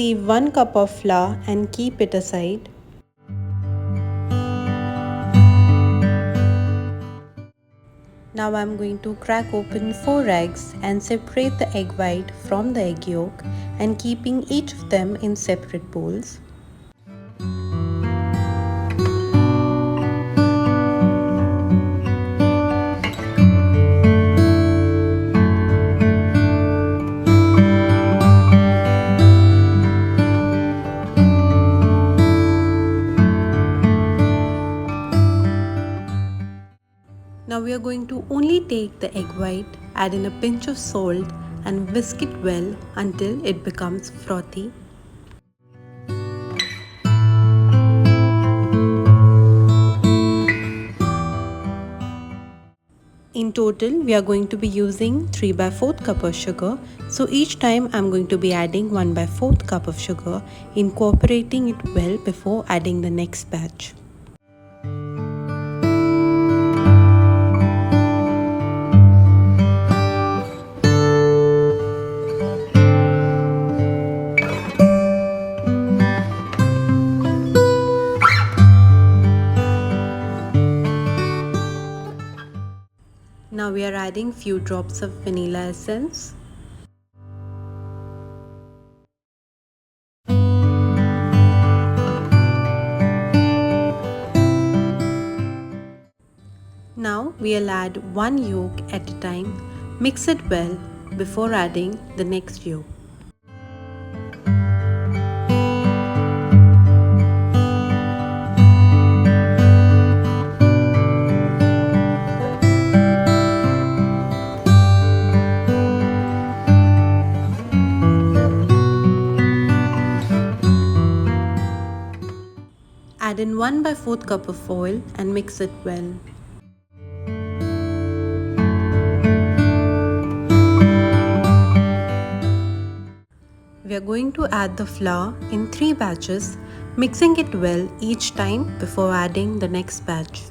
roughly 1 cup of flour and keep it aside. Now I'm going to crack open 4 eggs and separate the egg white from the egg yolk and keeping each of them in separate bowls. Now we are going to only take the egg white, add in a pinch of salt and whisk it well until it becomes frothy. In total, we are going to be using 3/4 cup of sugar. So each time I'm going to be adding 1/4 cup of sugar, incorporating it well before adding the next batch. Now we are adding few drops of vanilla essence. Now we'll add one yolk at a time. Mix it well before adding the next yolk. Add in 1/4 cup of oil and mix it well. We are going to add the flour in 3 batches, mixing it well each time before adding the next batch.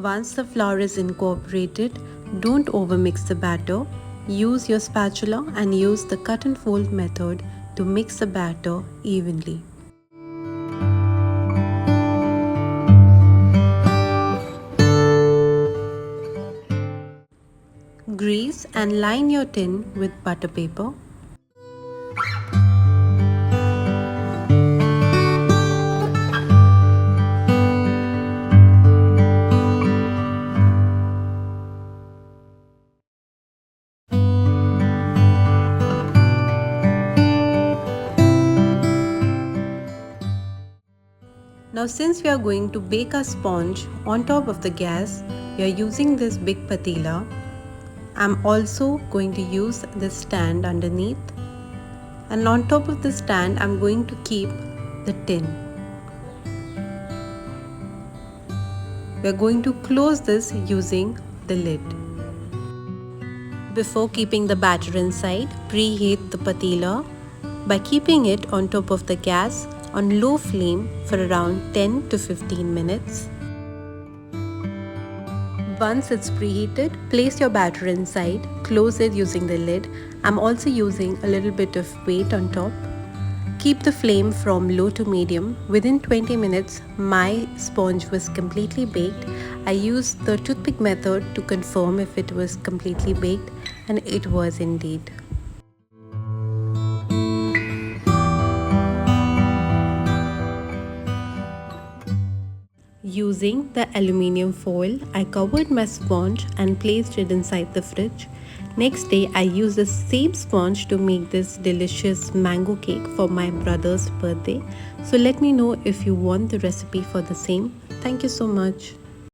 Once the flour is incorporated, don't overmix the batter. Use your spatula and use the cut and fold method to mix the batter evenly. Grease and line your tin with butter paper. Now since we are going to bake our sponge on top of the gas, we are using this big patila. I'm also going to use this stand underneath, and on top of the stand I'm going to keep the tin. We are going to close this using the lid. Before keeping the batter inside, preheat the patila by keeping it on top of the gas on low flame for around 10 to 15 minutes. Once it's preheated, place your batter inside, close it using the lid. I'm also using a little bit of weight on top. Keep the flame from low to medium. Within 20 minutes, my sponge was completely baked. I used the toothpick method to confirm if it was completely baked, and it was indeed. Using the aluminium foil, I covered my sponge and placed it inside the fridge. Next day, I used the same sponge to make this delicious mango cake for my brother's birthday. So let me know if you want the recipe for the same. Thank you so much.